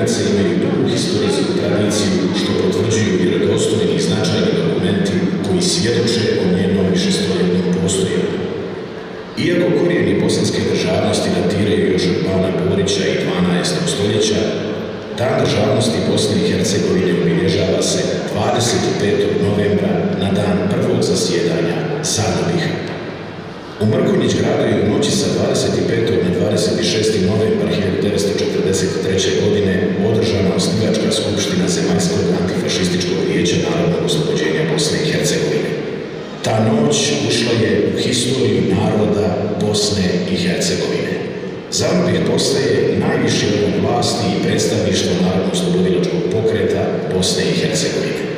Herce imaju dugu historijsku tradiciju što potvrđuju vjerodostojni i značajni dokumenti koji svjedoče o njenom višestoljetnom postojanju. Iako korijeni bosanske državnosti datiraju još od Bana Borića i 12. stoljeća, Dan državnosti Bosne i Hercegovine obilježava se 25. novembra na dan prvog zasjedanja Zadobiha. U Mrkonjić gradu je u noći sa 25. na 26. novembar 1943. godine održana osnivačka skupština Zemaljskog antifašističkog vijeća narodnog oslobođenja Bosne i Hercegovine. Ta noć ušla je u historiju naroda Bosne i Hercegovine. Zadobih postaje najviši organ vlasti i predstavništvo narodno-oslobodilačkog pokreta Bosne i Hercegovine.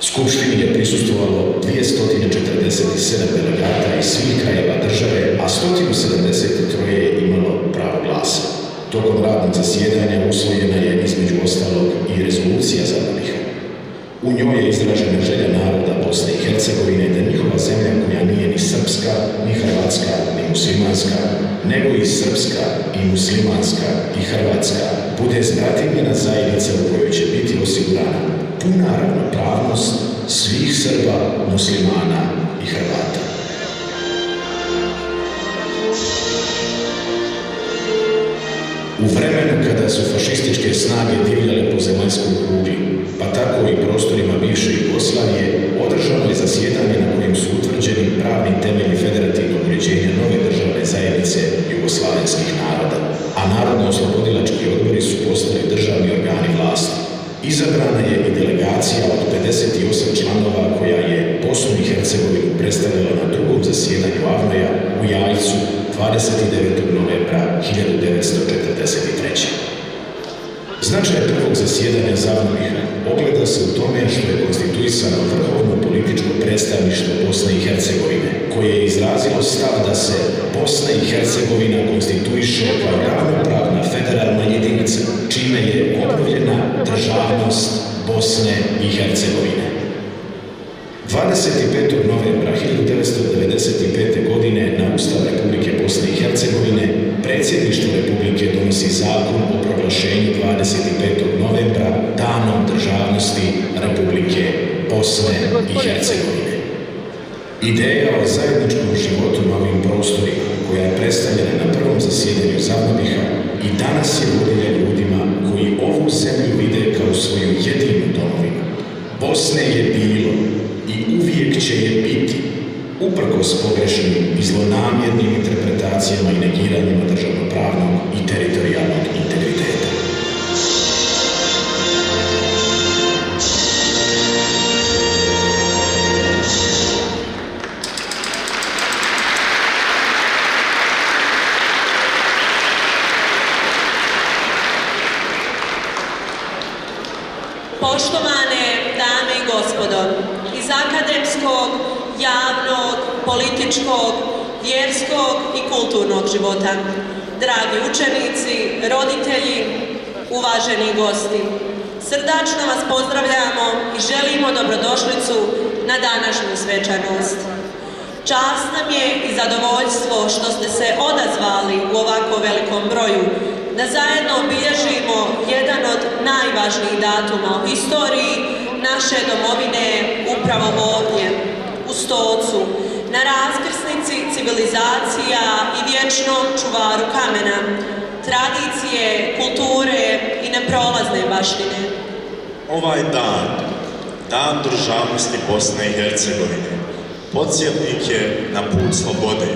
Skupštini je prisustvovalo 247 delegata iz svih krajeva države, a 173 je imalo pravo glasa. Tokom radnog zasjedanja usvojena je između ostalog i rezolucija Zadobiha. U njoj je izražena želja naroda Bosne i Hercegovine da njihova zemlja koja nije ni srpska, ni hrvatska, ni muslimanska, nego i srpska, i muslimanska, i hrvatska, bude zbratimljena zajednica u kojoj će biti osigurana puna ravnopravnost svih Srba, muslimana i Hrvata. U vremenu kada su fašističke snage divljale po zemaljskoj kugli, pa tako i prostorima bivše Jugoslavije, održano je zasjedanje na kojem su utvrđeni pravni temelji federativnog uređenja nove državne zajednice jugoslavenskih naroda, a narodno-oslobodilački odbori su postali državni organi vlasti. Izabrana je i delegacija od 58 članova koja je Bosnu i Hercegovinu predstavljala na drugom zasjedanju AVNOJ-a u Jajcu 29. novembra 1943. Značaj prvog zasjedanja Zadobiha ogleda se u tome što je konstituisano vrhovno političko predstavništvo Bosne i Hercegovine, koje je izrazilo stav da se Bosna i Hercegovina konstituiše kao ravnopravna federalna jedinica, čime je obnovljena državnost Bosne i Hercegovine. 25. novembra 1995. godine na Ustav Republike Bosne i Hercegovine predsjedništvo Republike donosi zakon o proglašenju 25. novembra Danom državnosti Republike Bosne i Hercegovine. Ideja o zajedničkom životu na ovim prostorima, koja je predstavljena na prvom zasjedanju Zadobiha, i danas je vodilja ljudima koji ovu zemlju vide kao svoju jedinu domovinu. Bosne je bilo i uvijek će je biti, uprkos pogrešnim i zlonamjernim interpretacijama i negiranjima državnopravnog i teritorijalnog integriteta. Poštovane dame i gospodo, iz akademskog, javnog, političkog, vjerskog i kulturnog života, dragi učenici, roditelji, uvaženi gosti, srdačno vas pozdravljamo i želimo dobrodošlicu na današnju svečanost. Čast nam je i zadovoljstvo što ste se odazvali u ovako velikom broju da zajedno obilježimo jedan od najvažnijih datuma u historiji naše domovine upravo ovdje, u Stocu, na raskrsnici civilizacija i vječnom čuvaru kamena, tradicije, kulture i neprolazne baštine. Ovaj dan, Dan državnosti Bosne i Hercegovine, podsjetnik je na put slobode,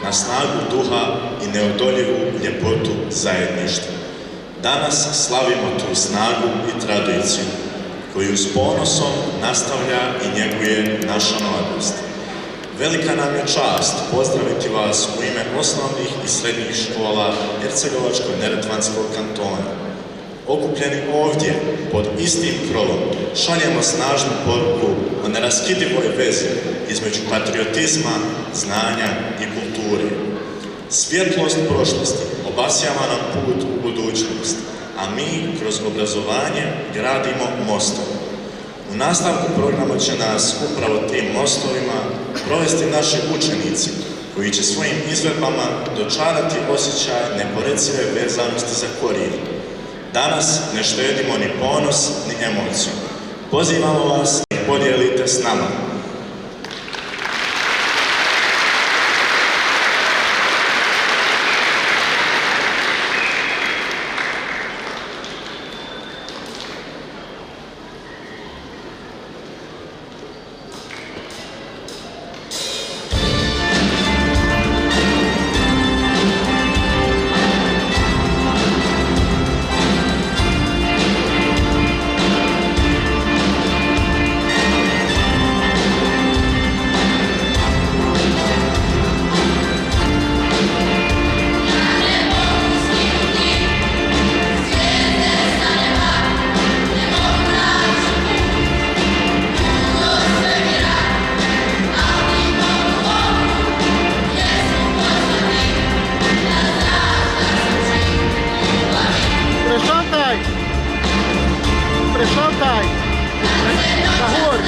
na snagu duha i neodoljivu ljepotu zajedništva. Danas slavimo tu snagu i tradiciju, koju s ponosom nastavlja i njeguje naša mladost. Velika nam je čast pozdraviti vas u ime osnovnih i srednjih škola Hercegovačko-Neretvanskog kantona. Okupljeni ovdje, pod istim krovom, šaljemo snažnu poruku o neraskidivoj vezi između patriotizma, znanja i kulture. Svjetlost prošlosti obasjava nam put u budućnost, a mi kroz obrazovanje gradimo mostove. U nastavku programa će nas upravo tim mostovima provesti naši učenici, koji će svojim izvedbama dočarati osjećaj neporecive vezanosti za korijen. Danas ne štedimo ni ponos, ni emociju. Pozivamo vas da podijelite s nama. Prešaltaj! Nahor!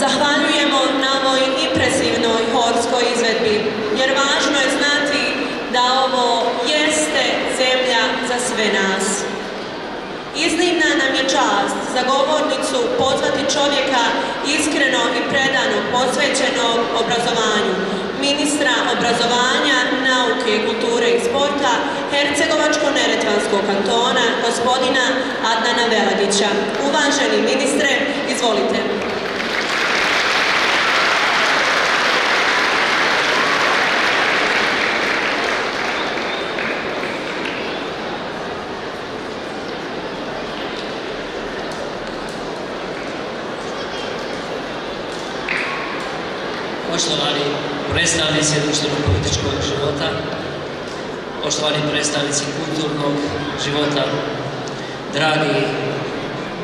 Zahvaljujemo na ovoj impresivnoj horskoj izvedbi, jer važno je znati da ovo jeste zemlja za sve nas. Iznimna nam je čast za govornicu pozvati čovjeka iskreno i predano posvećenog obrazovanju, ministra obrazovanja, nauke, kulture i sporta Hercegovačko-neretvanskog kantona, gospodina Adnana Velagića. Uvaženi ministre, izvolite. Poštovani predstavnici društveno-političkog života, poštovani predstavnici kulturnog života, dragi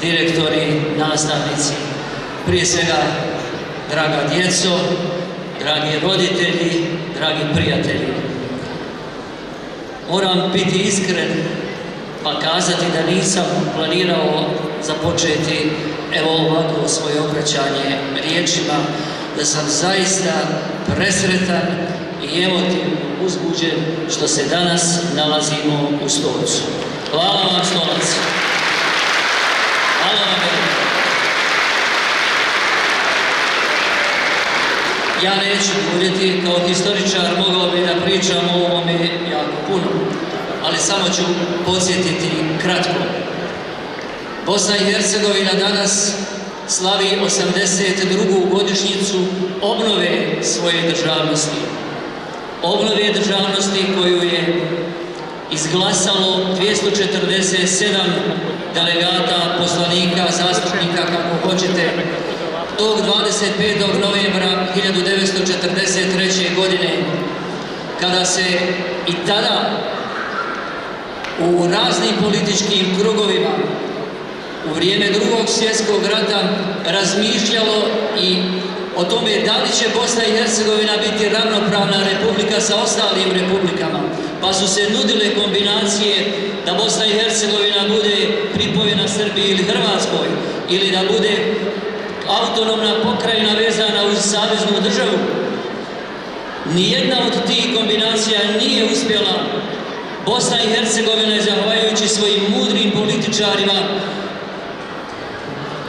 direktori, nastavnici, prije svega draga djeco, dragi roditelji, dragi prijatelji. Moram biti iskren pa kazati da nisam planirao započeti evo ovako svoje obraćanje riječima, da sam zaista presretan i emotivno uzbuđen što se danas nalazimo u Stolcu. Hvala vam, Stolac. Hvala vam. Ja neću duljiti, kao historičar mogao bi da pričam o ovome jako puno, ali samo ću podsjetiti kratko. Bosna i Hercegovina danas slavi 82. godišnjicu obnove svoje državnosti. Obnove državnosti koju je izglasalo 247 delegata, poslanika, zastupnika, kako hoćete, tog 25. novembra 1943. godine, kada se i tada u raznim političkim krugovima u vrijeme Drugog svjetskog rata razmišljalo i o tome da li će Bosna i Hercegovina biti ravnopravna republika sa ostalim republikama, pa su se nudile kombinacije da Bosna i Hercegovina bude pripojena Srbiji ili Hrvatskoj, ili da bude autonomna pokrajina vezana uz saveznu državu. Nijedna od tih kombinacija nije uspjela. Bosna i Hercegovina je, zahvaljujući svojim mudrim političarima,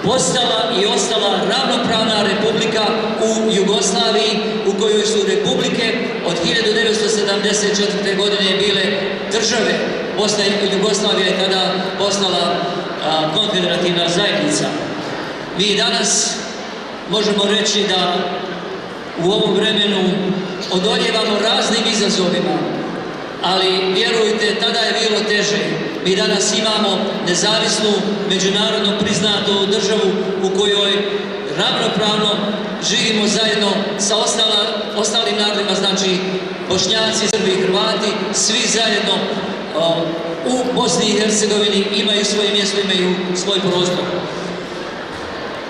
postala i ostala ravnopravna republika u Jugoslaviji, u kojoj su republike od 1974. godine bile države. Bosna i Jugoslavija je tada postala konfederativna zajednica. Mi danas možemo reći da u ovom vremenu odoljevamo raznim izazovima, ali vjerujte, tada je bilo teže. Mi danas imamo nezavisnu, međunarodno priznatu državu u kojoj ravnopravno živimo zajedno sa ostalim narodima, znači Bošnjaci, Srbi i Hrvati, svi zajedno u Bosni i Hercegovini imaju svoje mjesto, imaju svoj prostor.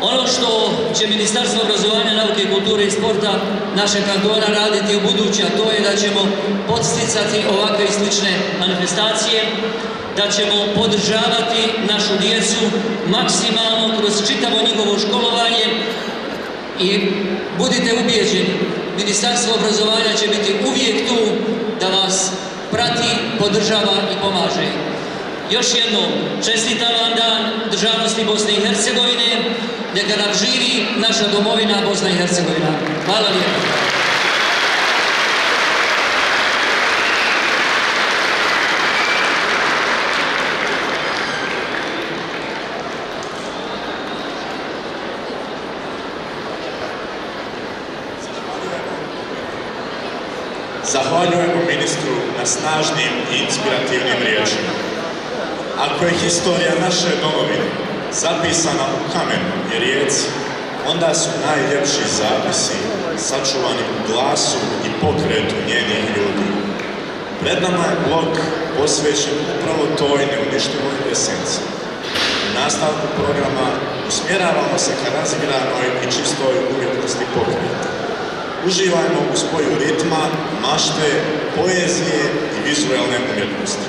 Ono što će Ministarstvo obrazovanja, nauke, kulture i sporta našeg kantona raditi u buduće, a to je da ćemo podsticati ovakve i slične manifestacije, da ćemo podržavati našu djecu maksimalno kroz čitavo njihovo školovanje i budite ubijeđeni, Ministarstvo obrazovanja će biti uvijek tu da vas prati, podržava i pomaže. Još jednom, čestitam vam Dan državnosti Bosne i Hercegovine, neka nam živi naša domovina Bosna i Hercegovina. Hvala lijepo. Zahvaljujemo ministru na snažnim i inspirativnim riječima. Ako je historija naše domovine zapisana u kamenu i rijeci, onda su najljepši zapisi sačuvani u glasu i pokretu njenih ljudi. Pred nama je blok posvećen upravo toj neuništivoj esenciji. U nastavku programa usmjeravamo se ka razigranoj i čistoj umjetnosti pokreta. Uživajmo u spoju ritma, mašte, poezije i vizualne umjetnosti.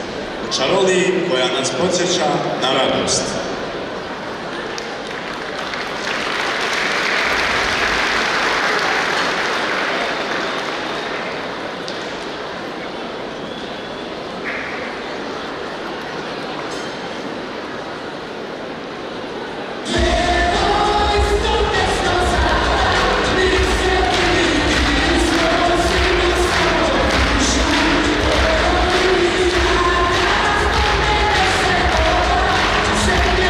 U čaroliji koja nas podsjeća na radost. Second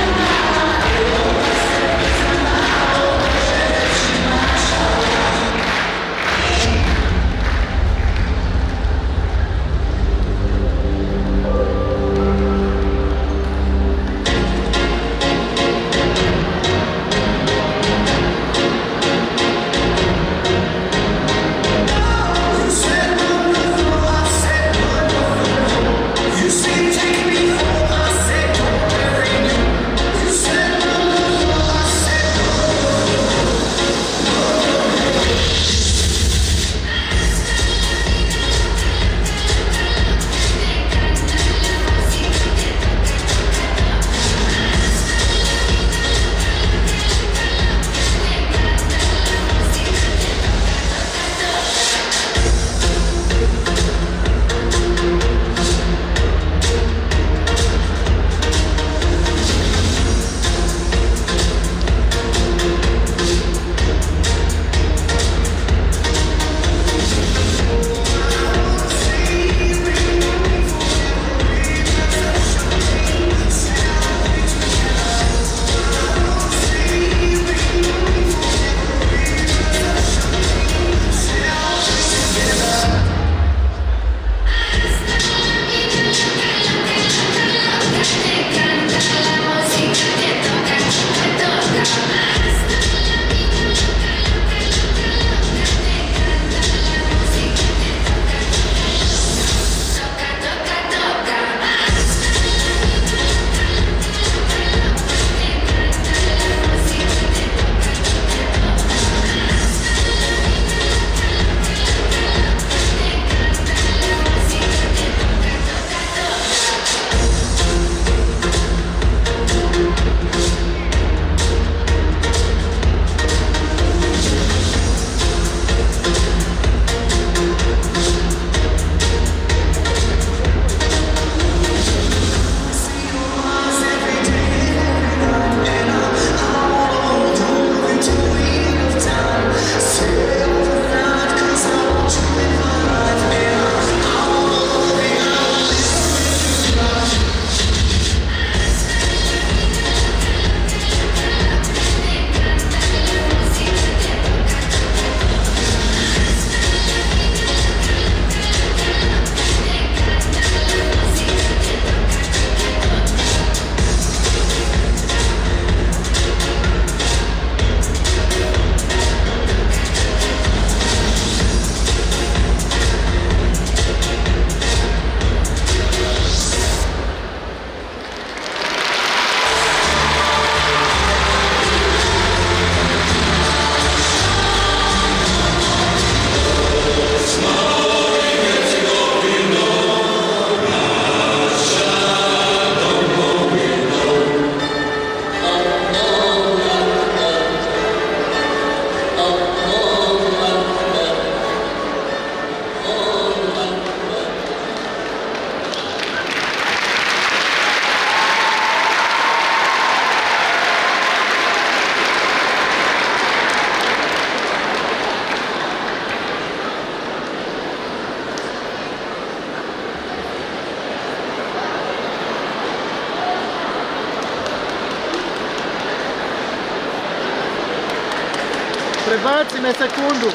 Prebaci me sekundu.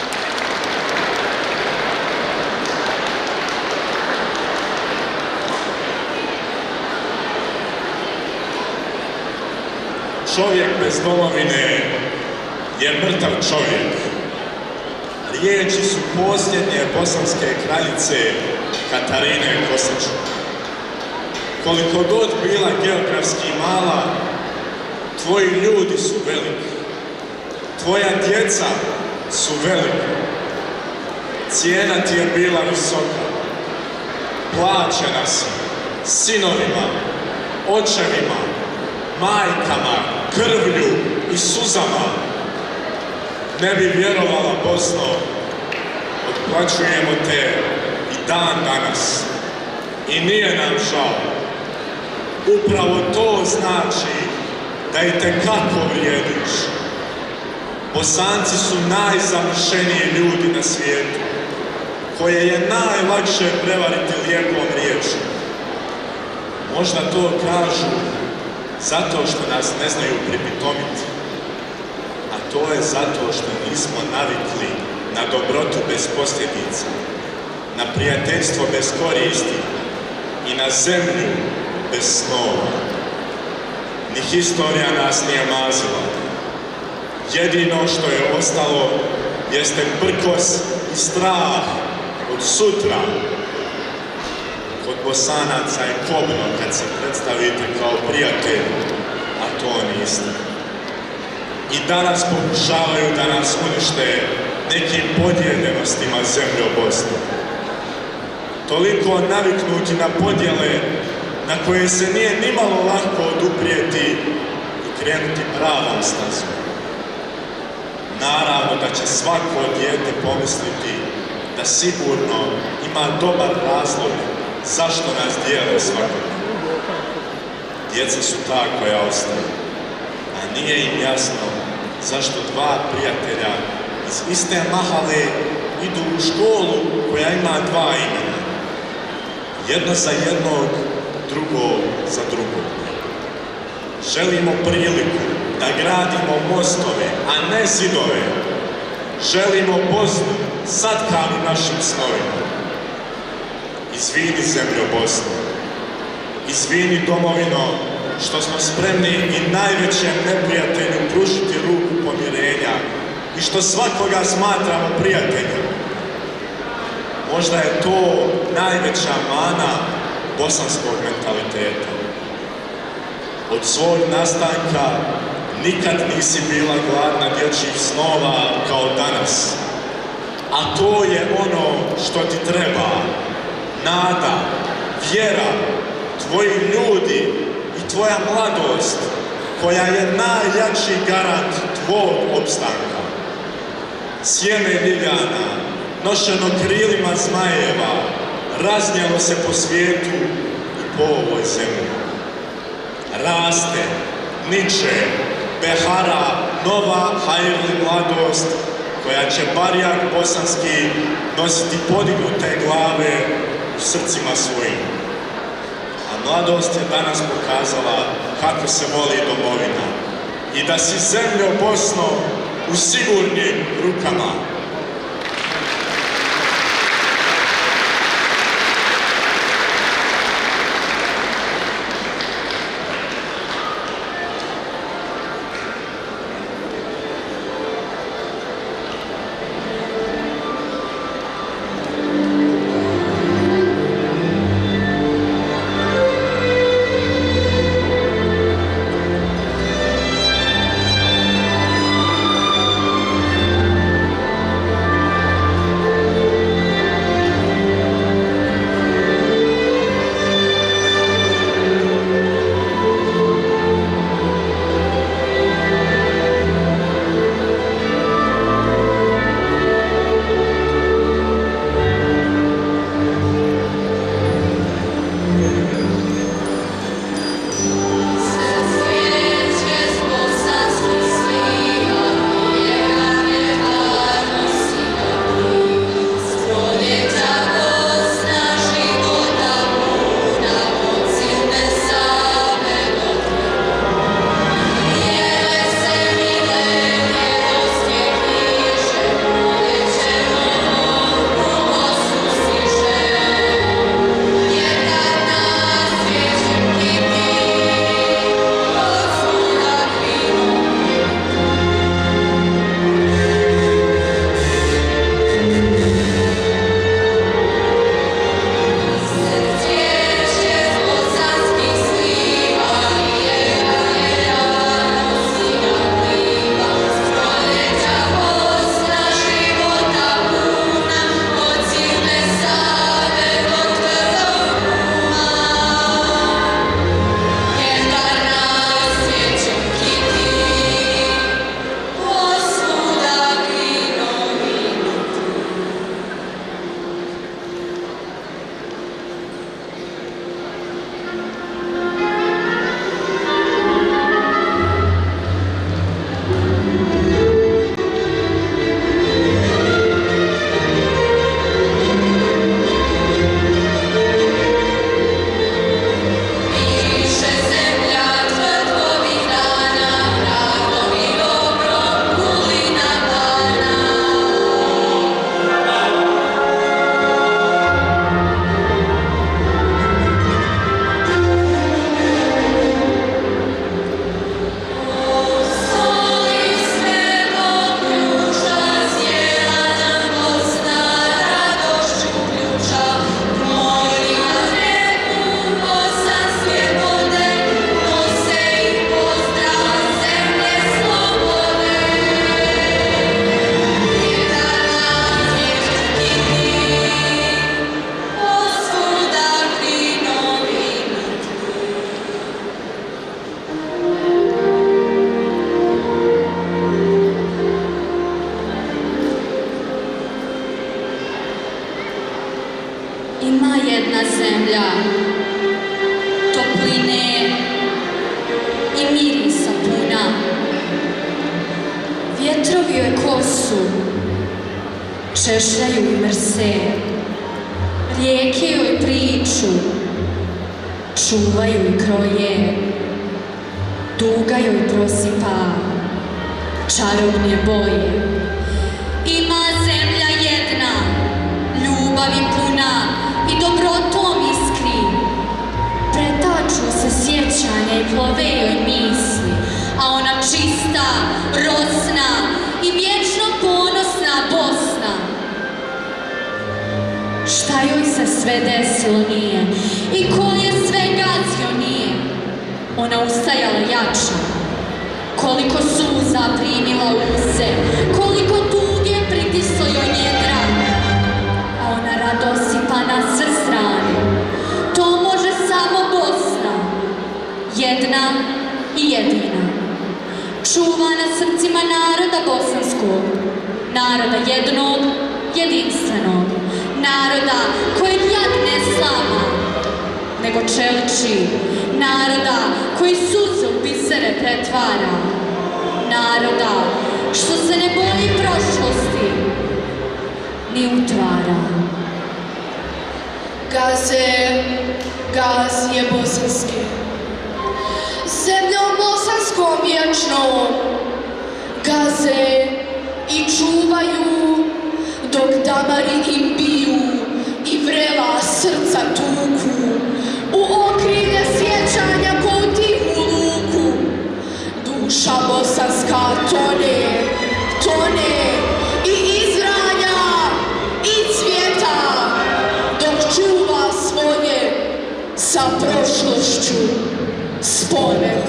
Čovjek bez domovine je mrtav čovjek. Riječi su posljednje bosanske kraljice Katarine Kosač. Koliko god bila geografski mala, tvoji ljudi su veliki. Tvoja djeca su velika. Cijena ti je bila visoka. Plaćena si sinovima, očevima, majkama, krvlju i suzama. Ne bi vjerovala, Bosno, otplaćujemo te i dan danas. I nije nam žao. Upravo to znači da itekako vrijediš. Bosanci su najzamršeniji ljudi na svijetu, koje je najlakše prevariti lijepom riječju. Možda to kažu zato što nas ne znaju pripitomiti, a to je zato što nismo navikli na dobrotu bez posljedica, na prijateljstvo bez koristi i na zemlju bez snova. Ni historija nas nije mazila. Jedino što je ostalo jeste prkos i strah od sutra. Kod Bosanaca je kobno kad se predstavite kao prijatelj, a to niste. I danas pokušavaju da nas unište nekim podijeljenostima zemlje Bosne. Toliko naviknuti na podjele na koje se nije nimalo lako oduprijeti i krenuti pravom stazom. Naravno da će svako dijete pomisliti da sigurno ima dobar razlog zašto nas dijele svakodnevno. Djeca su ta koja ostaju, a nije im jasno zašto dva prijatelja iz iste mahale idu u školu koja ima dva imena. Jedno za jednog, drugo za drugog. Želimo priliku da gradimo mostove, a ne zidove. Želimo Bosnu satkanu našim snovima. Izvini, zemljo Bosno, izvini, domovino, što smo spremni i najvećem neprijatelju pružiti ruku pomirenja i što svakoga smatramo prijateljem. Možda je to najveća mana bosanskog mentaliteta. Od svog nastanka nikad nisi bila gladna dječjih snova kao danas. A to je ono što ti treba. Nada, vjera, tvoji ljudi i tvoja mladost, koja je najjači garant tvog opstanka. Sjeme ljiljana, nošeno krilima zmajeva, raznijelo se po svijetu i po ovoj zemlji. Raste, niče, behara nova hajrli mladost, koja će barjak bosanski nositi podignute glave u srcima svojim. A mladost je danas pokazala kako se voli domovina i da si, zemljo Bosno, u sigurnim rukama. jedna zemlja, topline i mirisa puna. Vjetrovi joj kosu češljaju i mrse, rijeke joj priču čuvaju i kroje, tuga joj prosipa čarobne boje. Ima zemlja jedna, ljubavi puna i dobrotom iskri. Pretaču se sjećanja i plove joj misli, a ona čista, rosna i vječno ponosna Bosna. Šta joj se sve desilo nije i ko je sve gazio nije, ona ustajala jača. Koliko suza primila uze, koliko tuge pritislo joj njedra, a ona radosipa na sve strane. To može samo Bosna, jedna i jedina, čuvana srcima naroda bosanskog, naroda jednog, jedinstvenog, naroda kojeg jad ne slama, nego čeliči, naroda koji suze u bisere pretvara, naroda što se ne boji prošlosti ni utvara. Gaze, gazije bosanske, zemljom bosanskom vječnom, gaze i čuvaju dok damari im biju i vrela srca tuku, u okrilje sjećanja ko u tihu luku. Duša bosanska tone, tone i izranja i cvjeta, dok čuva svoje sa prošlošću spone.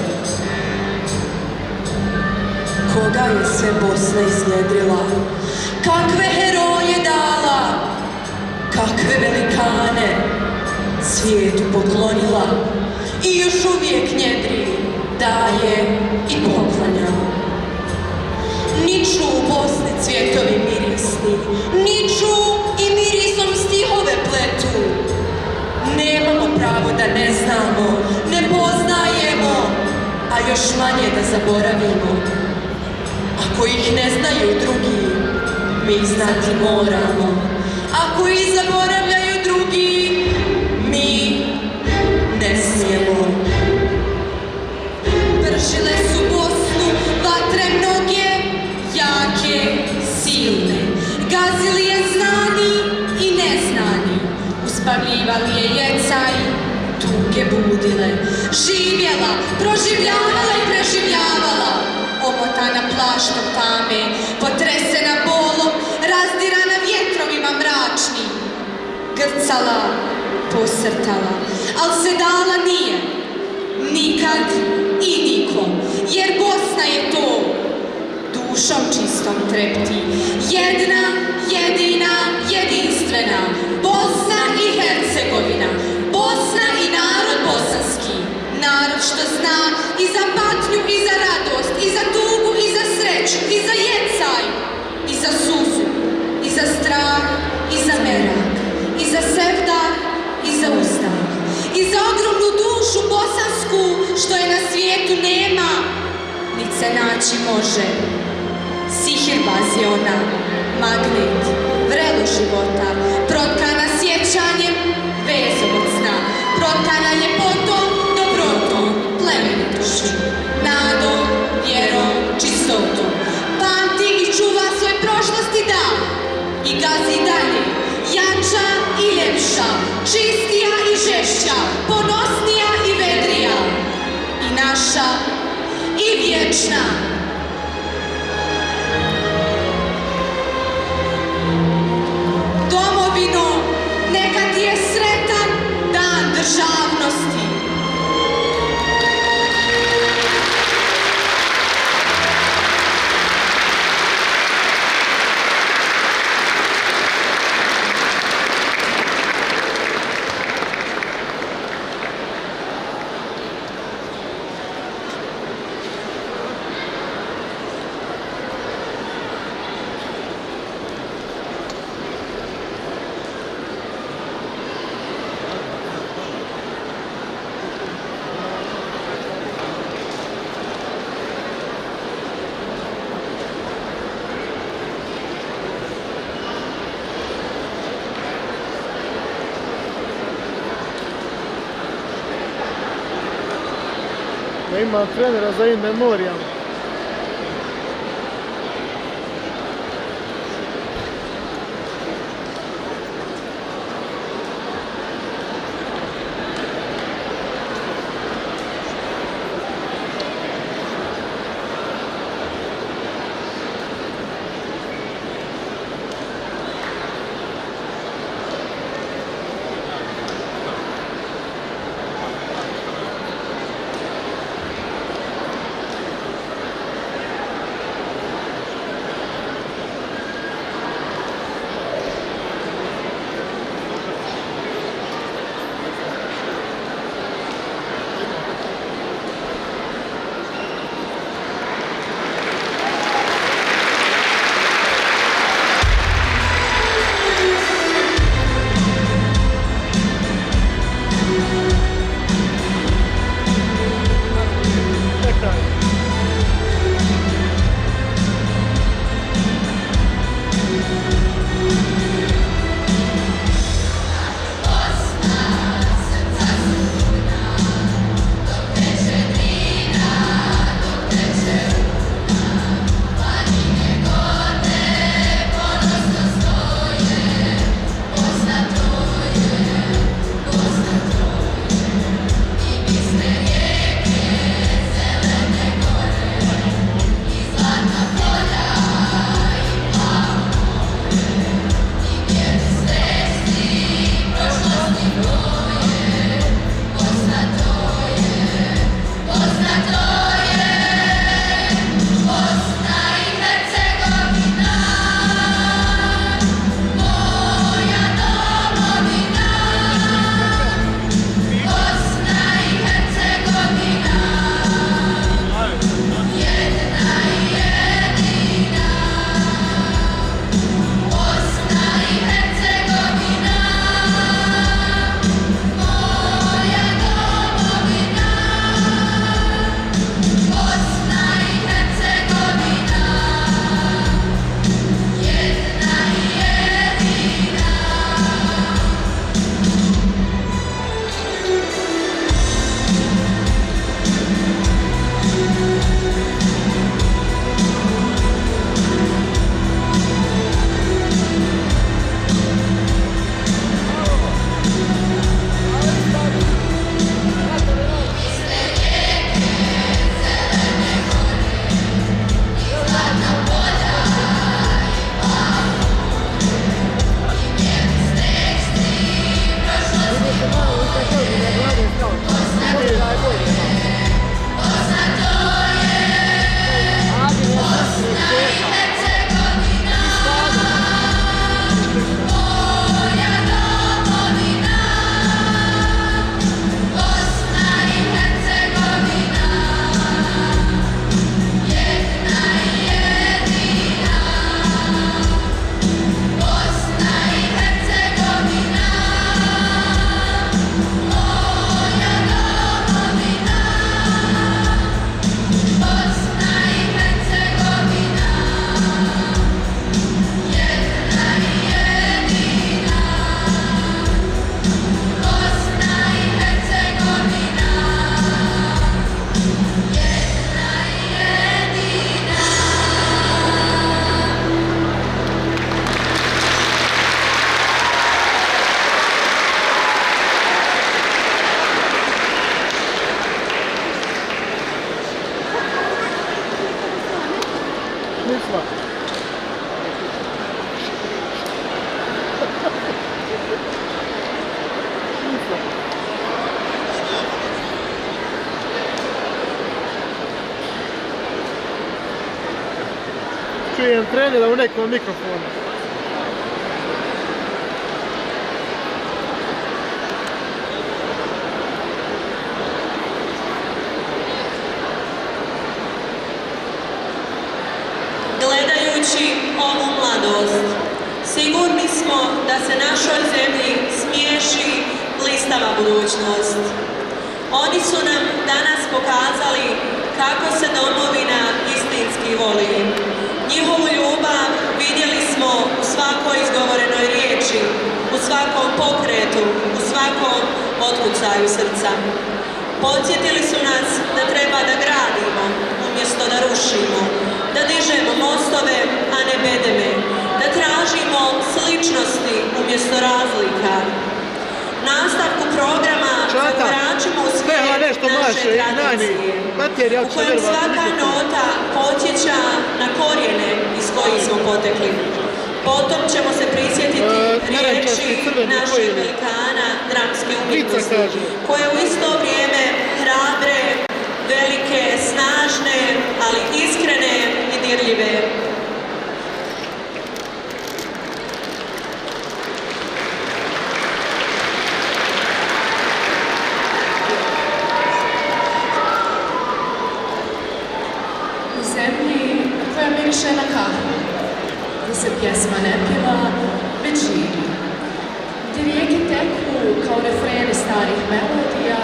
Koga je sve Bosna iznjedrila, kakve heroje dala, kakve velikane svijetu poklonila i još uvijek njedri, daje i poklanja. Niču u Bosni cvjetovi mirisni, niču i mirisom stihove pletu. Nemamo pravo da ne znamo, ne poznajemo, a još manje da zaboravimo. Ako ih ne znaju drugi, mi ih znati moramo. Ako ih zaboravljaju drugi, mi ne smijemo. Vršile su Bosnu vatre mnoge, jake, silne. Gazili je znani i neznani. Uspavljivali je jecaj, tuge budile. Živjela, proživljavala i preživljavala. Omotana plaštom tame, potresena bolom, razdirana vjetrovima mračnim. Grcala, posrtala, al se dala nije. Nikad i nikom, jer Bosna je to. Dušom čistom trepti, jedna, jedina, jedinstvena. Bosna i Hercegovina, Bosna i narod bosanski. Narod što zna i za patnju, i za radost, i za tugu, i za sreću, i za jecaj, i za suzu, i za strah, i za merak, i za sevdah, i za uzdah, i za ogromnu dušu bosansku što je na svijetu nema, nit se naći može. Sihirbaz je ona, magnet, vrelo života, protkana sjećanjem, vezom od sna, protkana ljepotom, dobrotom, plemenitošću, nadom, vjerom, čistotom. Pamti i čuva svoj prošlosti dan i gazi dalje, jača i ljepša, čistija i žešća, ponosnija i vedrija, i naša i vječna. Domovino, neka ti je sretan dan državnosti. Da ima trenera za In Memoriam. smisla. Čujem trenera u nekom mikrofonu. Gledajući ovu mladost, sigurni smo da se našoj zemlji smiješi blistava budućnost. Oni su nam danas pokazali kako se domovina istinski voli. Njihovu ljubav vidjeli smo u svakoj izgovorenoj riječi, u svakom pokretu, u svakom otkucaju srca. Podsjetili su nas da treba materija, u kojem svaka nota podsjeća na korijene iz kojih smo potekli. Potom ćemo se prisjetiti riječi naših velikana dramske umjetnosti, koje u isto vrijeme hrabre, velike, snažne, ali iskrene i dirljive. U zemlji koja miriše na kahu, gdje se pjesma ne pjeva, već živi. Gdje rijeke teku kao refreni starih melodija,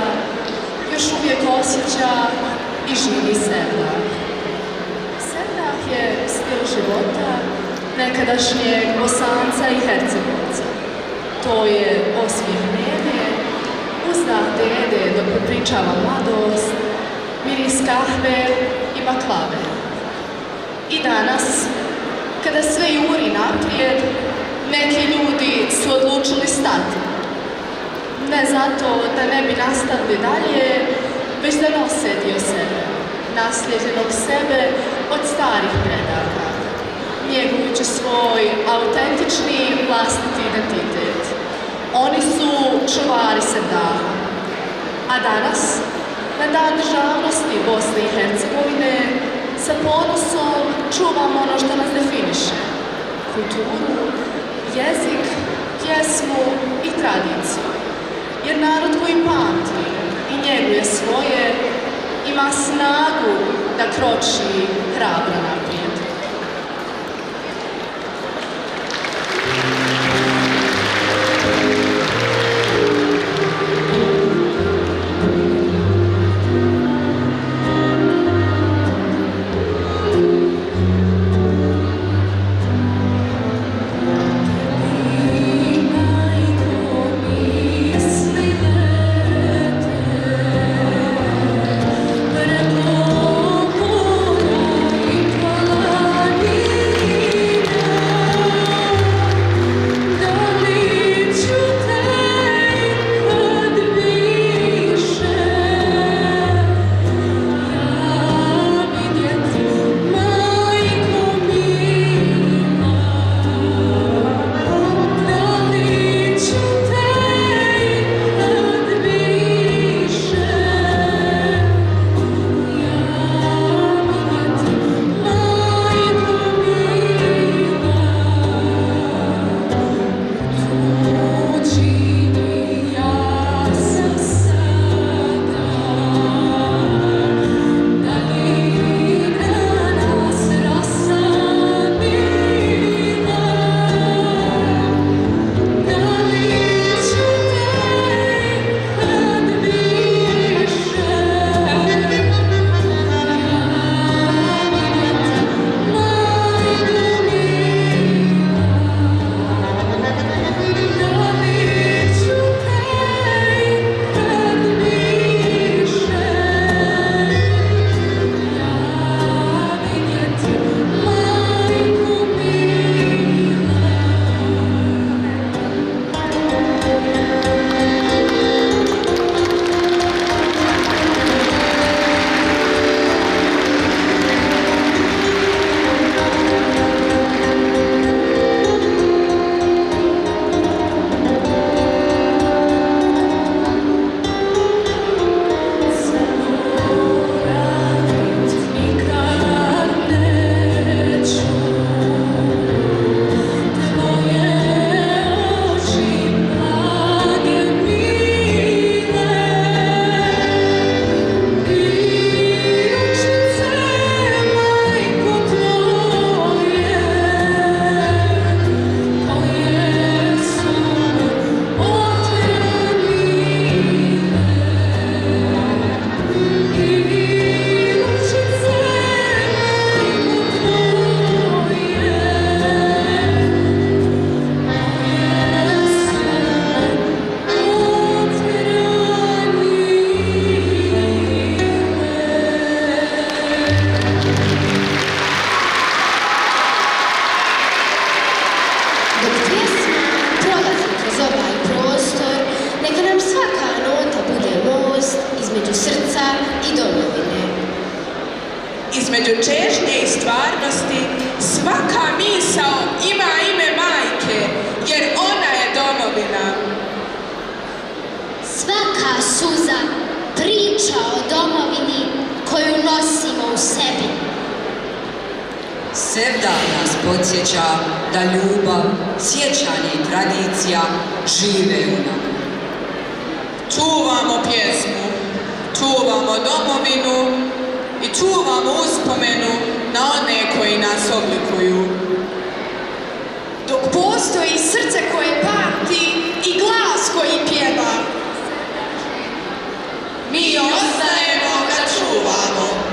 još uvijek osjeća i živi Sevdah. Sevdah je stil života nekadašnjeg Bosanca i Hercegovca. To je osmijeh nene, uzdah dede dok prepričava mladost, miris kahve i baklave. I danas, kada sve juri naprijed, neki ljudi su odlučili stati. Ne zato da ne bi nastavili dalje, već da nose dio sebe, nasljeđenog sebe od starih predaka, njegujući svoj autentični vlastiti identitet. Oni su čuvari Sevdaha. A danas, na Dan državnosti Bosne i Hercegovine, sa ponosom čuvamo ono što nas definiše. Kulturu, jezik, pjesmu i tradiciju. Jer narod koji pamti i njeguje svoje, ima snagu da kroči hrabro naprijed. Para između čežnje i stvarnosti, svaka misao ima ime majke, jer ona je domovina. Svaka suza priča o domovini koju nosimo u sebi. Sevdah nas podsjeća da ljubav, sjećanje i tradicija žive u nama. Čuvamo pjesmu, čuvamo domovinu i čuvamo uspomenu na one koji nas oblikuju. Dok postoji srce koje pamti i glas koji pjeva, mi ostajemo da čuvamo.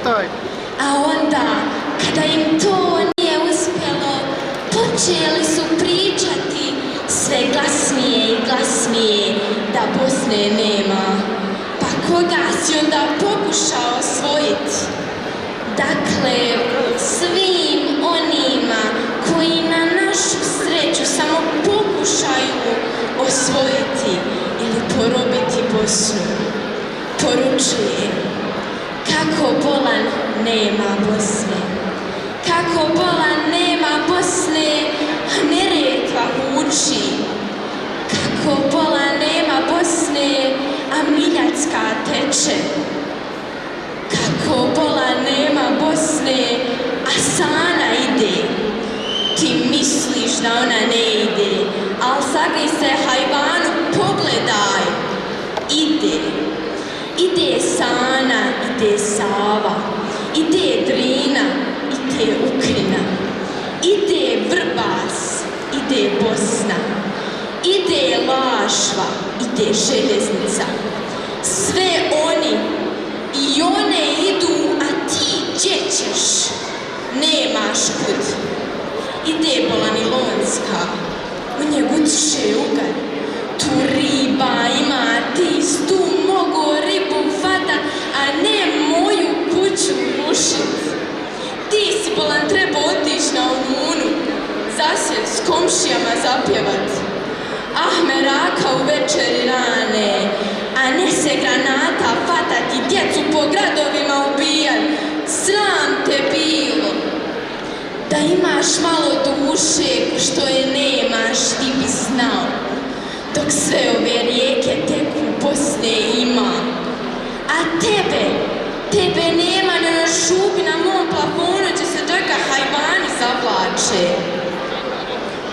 čitaj. A onda, kada im to nije uspjelo, počeli su pričati sve glasnije i glasnije da Bosne nema. Pa koga si onda pokušao osvojiti? Dakle, svim onima koji na našu sreću samo pokušaju osvojiti ili porobiti Bosnu, poručujem kako bolan nema Bosne. Kako bolan nema Bosne, a Neretva huči. Kako bolan nema Bosne, a Miljacka teče. Kako bolan nema Bosne, a Sana ide. Ti misliš da ona ne ide, al sagri se hajvanu, pogledaj. Ide. Ide Sana, ide Sava, ide Drina, ide Ukrina, ide Vrbas, ide Bosna, ide Lašva, ide Željeznica. Sve oni i one idu, a ti gdje ćeš? Nemaš kud. Ide Bolanilonska, u njegu utiše ugar. Tu riba ima, ti tu mogu ribu fatat, a ne moju kuću rušit. Ti si bolan treba otići na Ununu, zasjed s komšijama zapjevat. Ah, meraka u večeri rane, a ne se granata fatat i djecu po gradovima ubijat. Sram te bilo. Da imaš malo duše, što je nemaš, ti bi znao. Dok sve ove rijeke teku Bosne ima. A tebe nema ni na šupi na mom plafonu će se čeka hajvani zavlače.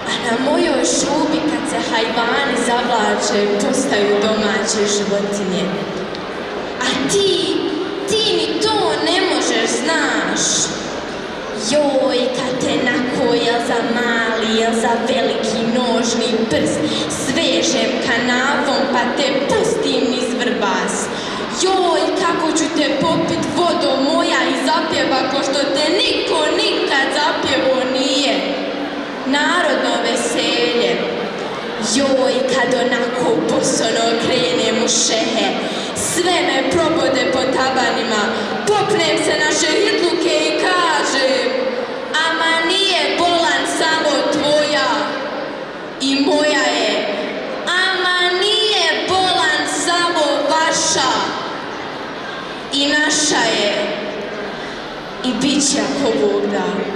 A na mojoj šupi kad se hajvani zavlače postaju domaće životinje. A ti ni to ne možeš, znaš. Joj, kad te nako, jel za mali, jel za veliki nožni prst, svežem kanavom pa te pustim niz Vrbas. Joj, kako ću te popit vodo moja i zapjeva ko što te niko nikad zapjevo nije. Narodno veselje. Joj, kad onako bosono krenem u šehe, sve me probode po tabanima, popnem se na šehidluke i kažem, ama nije bolan samo tvoja i moja je, ama nije bolan samo vaša i naša je i bit će ako Bog da.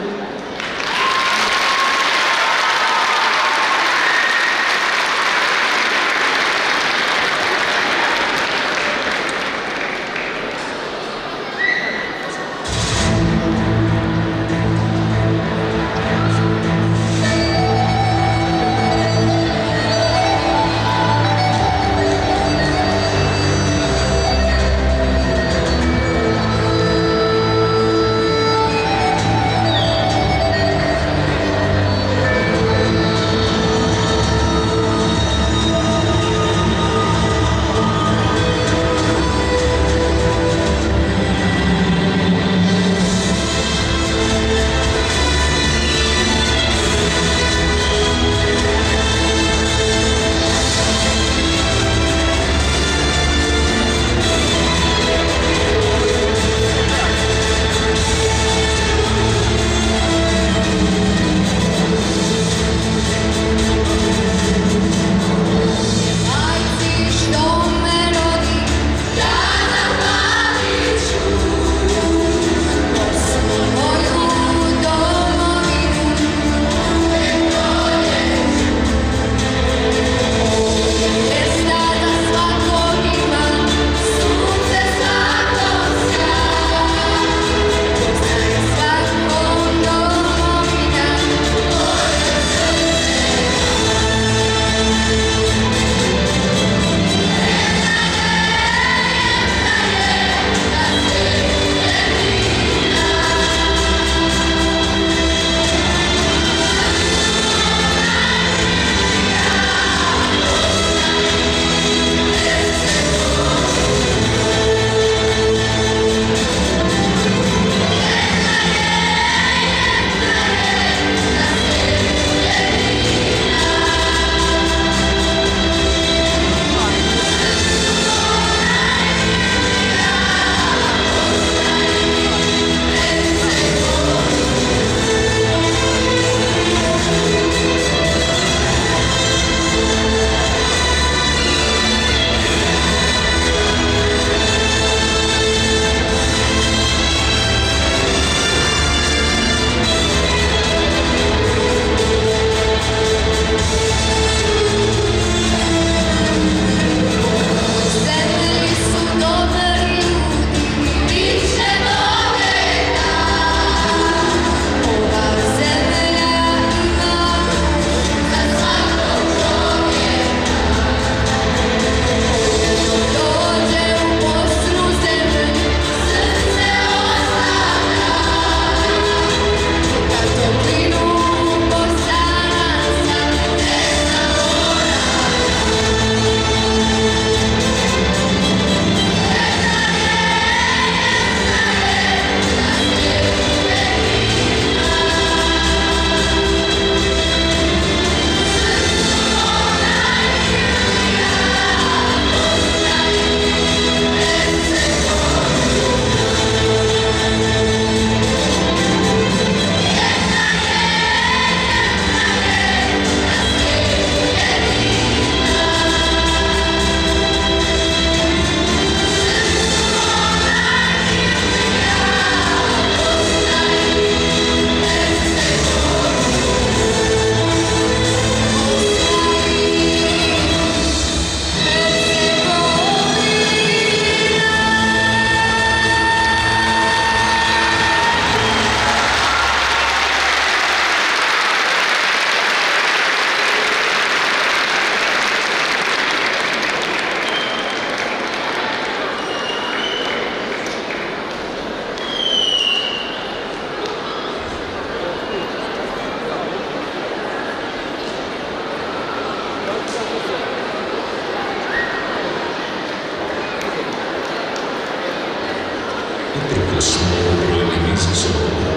Bosna je u brojnim izazovima.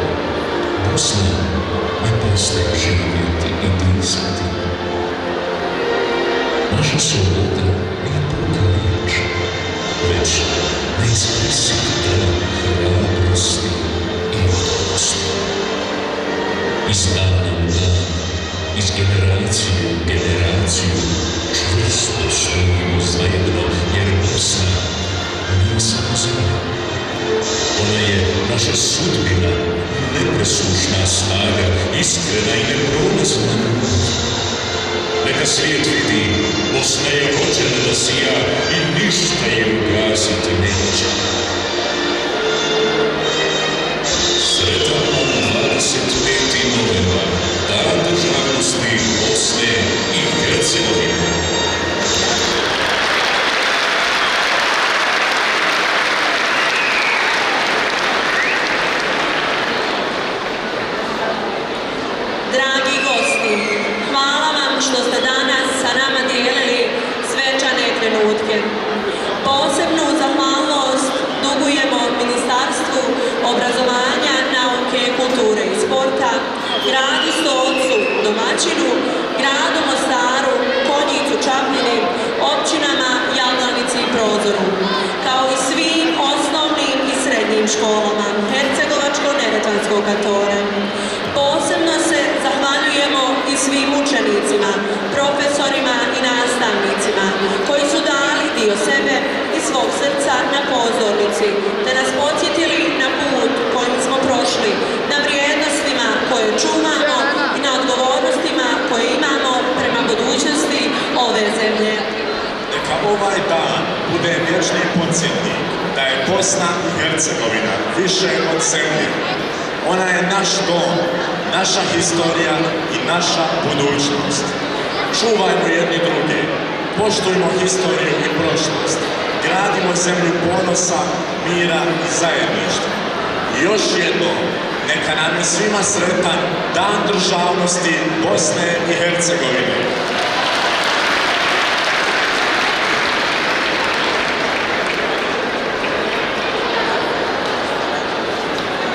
Bosna ne prestaje živjeti i disati. Naša sloboda nije puka riječ, već neizbrisiv dan hrabrosti i odgovornosti. Iz dana u dan, iz generacije u generaciju, čvrsto stojimo zajedno, jer Bosna nije samo zemlja. Ona je naša sudbina, nepresušna snaga, iskrena i neprolazna. Neka svijet vidi, Bosna je rođena da sija i ništa je ugasiti neće. Sretan vam 25. novembar, Dan državnosti Bosne i Hercegovine. Dragi gosti, hvala vam što ste danas sa nama dijelili svečane trenutke. Posebnu zahvalnost dugujemo Ministarstvu obrazovanja, nauke, kulture i sporta, gradu Stolcu, domaćinu, gradu Mostaru, Konjicu, Čapljini, općinama Jaglavici i Prozoru, kao i svim osnovnim i srednjim školama Hercegovačko-neretvanskog kantona. Posebno se zahvaljujemo i svim učenicima, profesorima i nastavnicima koji su dali dio sebe i svog srca na pozornici, te nas podsjetili na put kojim smo prošli, na vrijednostima koje čuvamo i na odgovornostima koje imamo prema budućnosti ove zemlje. Neka ovaj dan bude vječni podsjetnik da je Bosna i Hercegovina više od zemlje. Ona je naš dom, naša historija i naša budućnost. Čuvajmo jedni druge, poštujmo historiju i prošlost, gradimo zemlju ponosa, mira i zajedništva. I još jednom, neka nam je svima sretan Dan državnosti Bosne i Hercegovine.